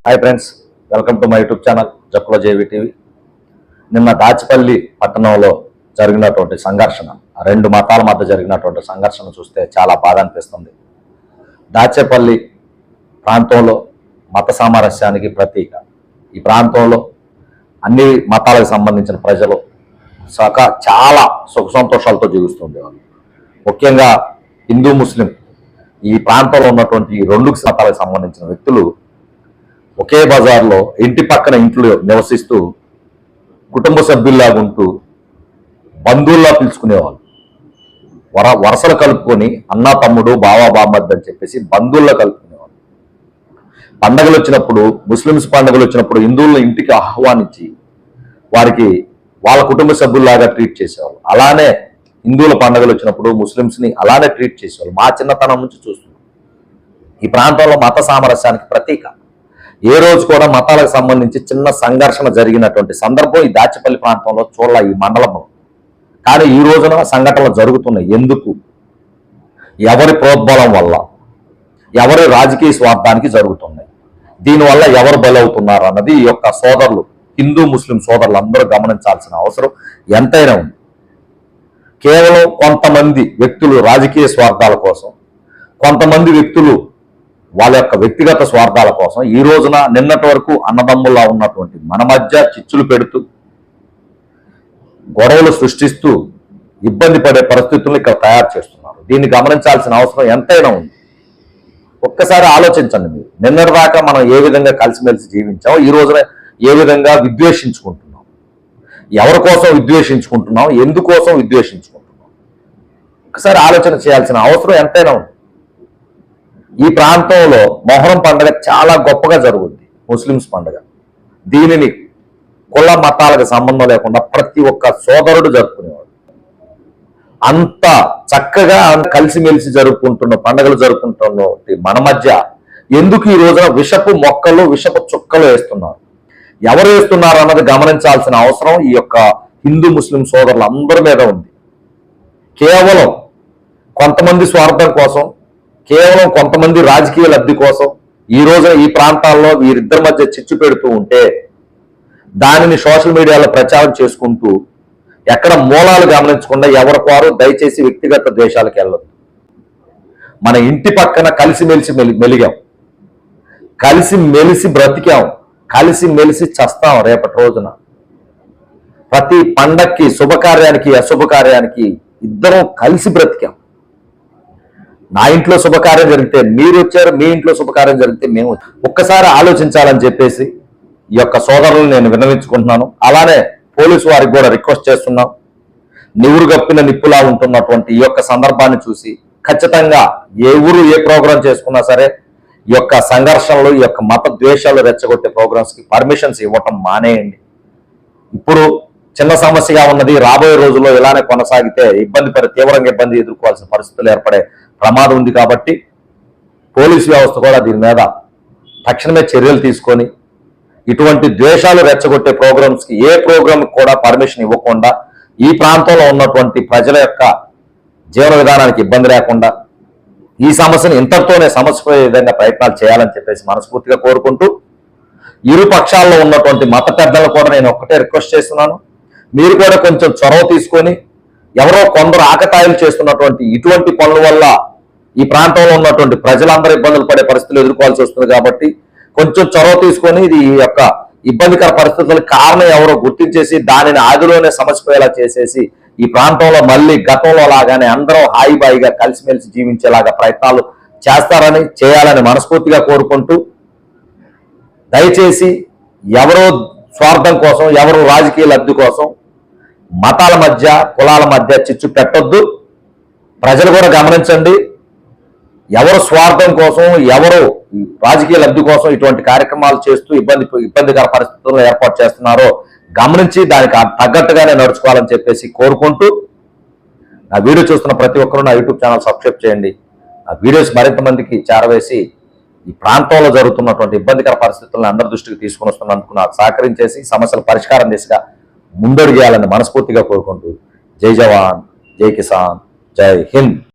Hi friends, welcome to my YouTube channel Jakkula JV TV. నిన్న దాచిపల్లి పట్టణంలో జరిగినటువంటి సంఘర్షణ, రెండు మతాల మధ్య జరిగినటువంటి సంఘర్షణ చూస్తే చాలా బాధ అనిపిస్తుంది. దాచేపల్లి ప్రాంతంలో మత సామరస్యానికి ప్రతీక. ఈ ప్రాంతంలో అన్ని మతాలకు సంబంధించిన ప్రజలు చాలా సుఖ సంతోషాలతో జీవిస్తుండేవాళ్ళు. ముఖ్యంగా హిందూ ముస్లిం ఈ ప్రాంతంలో ఉన్నటువంటి ఈ రెండు మతాలకు సంబంధించిన వ్యక్తులు ఒకే బజార్లో ఇంటి పక్కన ఇంట్లో నివసిస్తూ కుటుంబ సభ్యుల్లాగా ఉంటూ బంధువుల్లా పిలుచుకునేవాళ్ళు. వరసలు కలుపుకొని అన్నా తమ్ముడు బావా బామ్మద్దు అని చెప్పేసి బంధువుల్లా కలుపుకునేవాళ్ళు. పండగలు వచ్చినప్పుడు, ముస్లిమ్స్ పండుగలు వచ్చినప్పుడు హిందువులను ఇంటికి ఆహ్వానించి వారికి వాళ్ళ కుటుంబ సభ్యుల్లాగా ట్రీట్ చేసేవాళ్ళు. అలానే హిందువుల పండుగలు వచ్చినప్పుడు ముస్లిమ్స్ని అలానే ట్రీట్ చేసేవాళ్ళు. మా చిన్నతనం నుంచి చూస్తున్నాం. ఈ ప్రాంతంలో మత సామరస్యానికి ప్రతీక. ఏ రోజు కూడా మతాలకు సంబంధించి చిన్న సంఘర్షణ జరిగినటువంటి సందర్భం ఈ దాచేపల్లి ప్రాంతంలో చూడాల, ఈ మండలంలో. కానీ ఈ రోజున సంఘటనలు జరుగుతున్నాయి. ఎందుకు? ఎవరి ప్రోద్బలం వల్ల, ఎవరి రాజకీయ స్వార్థానికి జరుగుతున్నాయి. దీనివల్ల ఎవరు బలవుతున్నారు అన్నది ఈ యొక్క సోదరులు, హిందూ ముస్లిం సోదరులు అందరూ గమనించాల్సిన అవసరం ఎంతైనా ఉంది. కేవలం కొంతమంది వ్యక్తులు రాజకీయ స్వార్థాల కోసం, కొంతమంది వ్యక్తులు వాళ్ళ యొక్క వ్యక్తిగత స్వార్థాల కోసం ఈ రోజున నిన్నటి వరకు అన్నదమ్ముల్లా ఉన్నటువంటి మన మధ్య చిచ్చులు పెడుతూ, గొడవలు సృష్టిస్తూ ఇబ్బంది పడే పరిస్థితులను ఇక్కడ తయారు చేస్తున్నారు. దీన్ని గమనించాల్సిన అవసరం ఎంతైనా ఉంది. ఒక్కసారి ఆలోచించండి మీరు. నిన్నటి దాకా మనం ఏ విధంగా కలిసిమెలిసి జీవించామో ఈ రోజున ఏ విధంగా విద్వేషించుకుంటున్నాం. ఎవరి కోసం విద్వేషించుకుంటున్నాం, ఎందుకోసం విద్వేషించుకుంటున్నాం, ఒకసారి ఆలోచన చేయాల్సిన అవసరం ఎంతైనా ఉంది. ఈ ప్రాంతంలో మొహరం పండుగ చాలా గొప్పగా జరుగుద్ది, ముస్లిమ్స్ పండుగ. దీనిని కుల మతాలకు సంబంధం లేకుండా ప్రతి ఒక్క సోదరుడు జరుపుకునేవాడు. అంత చక్కగా కలిసిమెలిసి జరుపుకుంటున్న పండుగలు జరుపుకుంటున్న మన మధ్య ఎందుకు ఈ రోజున విషపు మొక్కలు, విషపు చుక్కలు వేస్తున్నారు? ఎవరు వేస్తున్నారు అన్నది గమనించాల్సిన అవసరం ఈ యొక్క హిందూ ముస్లిం సోదరులు అందరి మీద ఉంది. కేవలం కొంతమంది స్వార్థం కోసం, కేవలం కొంతమంది రాజకీయ లబ్ధి కోసం ఈ రోజున ఈ ప్రాంతాల్లో వీరిద్దరి మధ్య చిచ్చు పెడుతూ ఉంటే దానిని సోషల్ మీడియాలో ప్రచారం చేసుకుంటూ ఎక్కడ మూలాలు గమనించకుండా ఎవరికోరు దయచేసి వ్యక్తిగత ద్వేషాలకు వెళ్ళదు. మన ఇంటి పక్కన కలిసిమెలిసి మెలిగాం, కలిసిమెలిసి బ్రతికాం, కలిసిమెలిసి చస్తాం. రేపటి రోజున ప్రతి పండక్కి, శుభకార్యానికి, అశుభకార్యానికి ఇద్దరం కలిసి బ్రతికాం. నా ఇంట్లో శుభకార్యం జరిగితే మీరు వచ్చారు, మీ ఇంట్లో శుభకార్యం జరిగితే మేము. ఒక్కసారి ఆలోచించాలని చెప్పేసి ఈ యొక్క సోదరులను నేను విన్నవించుకుంటున్నాను. అలానే పోలీసు వారికి కూడా రిక్వెస్ట్ చేస్తున్నాం. నివురు గప్పిన నిప్పులా ఉంటున్నటువంటి ఈ యొక్క సందర్భాన్ని చూసి ఖచ్చితంగా ఏ ఊరు ఏ ప్రోగ్రాం చేసుకున్నా సరే ఈ యొక్క సంఘర్షణలు, ఈ యొక్క మత ద్వేషాలు రెచ్చగొట్టే ప్రోగ్రామ్స్కి పర్మిషన్స్ ఇవ్వటం మానేయండి. ఇప్పుడు చిన్న సమస్యగా ఉన్నది, రాబోయే రోజుల్లో ఇలానే కొనసాగితే తీవ్రంగా ఇబ్బంది ఎదుర్కోవాల్సిన పరిస్థితులు ఏర్పడే ప్రమాదం ఉంది. కాబట్టి పోలీసు వ్యవస్థ కూడా దీని మీద తక్షణమే చర్యలు తీసుకొని ఇటువంటి ద్వేషాలు రెచ్చగొట్టే ప్రోగ్రామ్స్కి ఏ ప్రోగ్రామ్కి కూడా పర్మిషన్ ఇవ్వకుండా ఈ ప్రాంతంలో ఉన్నటువంటి ప్రజల యొక్క జీవన విధానానికి ఇబ్బంది లేకుండా ఈ సమస్యను ఇంతటితోనే సమస్యపోయే విధంగా ప్రయత్నాలు చేయాలని చెప్పేసి మనస్ఫూర్తిగా కోరుకుంటూ, ఇరు పక్షాల్లో ఉన్నటువంటి మత పెద్దలను కూడా నేను ఒక్కటే రిక్వెస్ట్ చేస్తున్నాను. మీరు కూడా కొంచెం చొరవ తీసుకొని, ఎవరో కొందరు ఆకతాయిలు చేస్తున్నటువంటి ఇటువంటి పనుల వల్ల ఈ ప్రాంతంలో ఉన్నటువంటి ప్రజలందరూ ఇబ్బందులు పడే పరిస్థితులు ఎదుర్కోవాల్సి వస్తుంది. కాబట్టి కొంచెం చొరవ తీసుకొని ఈ యొక్క ఇబ్బందికర పరిస్థితులకు కారణం ఎవరో గుర్తించేసి దానిని ఆదిలోనే సమస్యపోయేలా చేసేసి ఈ ప్రాంతంలో మళ్ళీ గతంలో లాగానే అందరూ హాయిబాయిగా కలిసిమెలిసి జీవించేలాగా ప్రయత్నాలు చేయాలని మనస్ఫూర్తిగా కోరుకుంటూ, దయచేసి ఎవరో స్వార్థం కోసం, ఎవరు రాజకీయ లబ్ధి కోసం మతాల మధ్య, కులాల మధ్య చిచ్చు పెట్టొద్దు. ప్రజలు కూడా గమనించండి. ఎవరు స్వార్థం కోసం, ఎవరు రాజకీయ లబ్ధి కోసం ఇటువంటి కార్యక్రమాలు చేస్తూ ఇబ్బందికర పరిస్థితులను ఏర్పాటు చేస్తున్నారో గమనించి దానికి తగ్గట్టుగానే నడుచుకోవాలని చెప్పేసి కోరుకుంటూ, నా వీడియో చూస్తున్న ప్రతి ఒక్కరూ నా యూట్యూబ్ ఛానల్ సబ్స్క్రైబ్ చేయండి. ఆ వీడియోస్ మరింత మందికి చేరవేసి ఈ ప్రాంతంలో జరుగుతున్నటువంటి ఇబ్బందికర పరిస్థితులను అందరి దృష్టికి తీసుకుని వస్తున్నందుకు నాకు సహకరించేసి సమస్యల పరిష్కారం దిశగా ముందడుగేయాలని మనస్ఫూర్తిగా కోరుకుంటూ, జై జవాన్, జై కిసాన్, జై హింద్.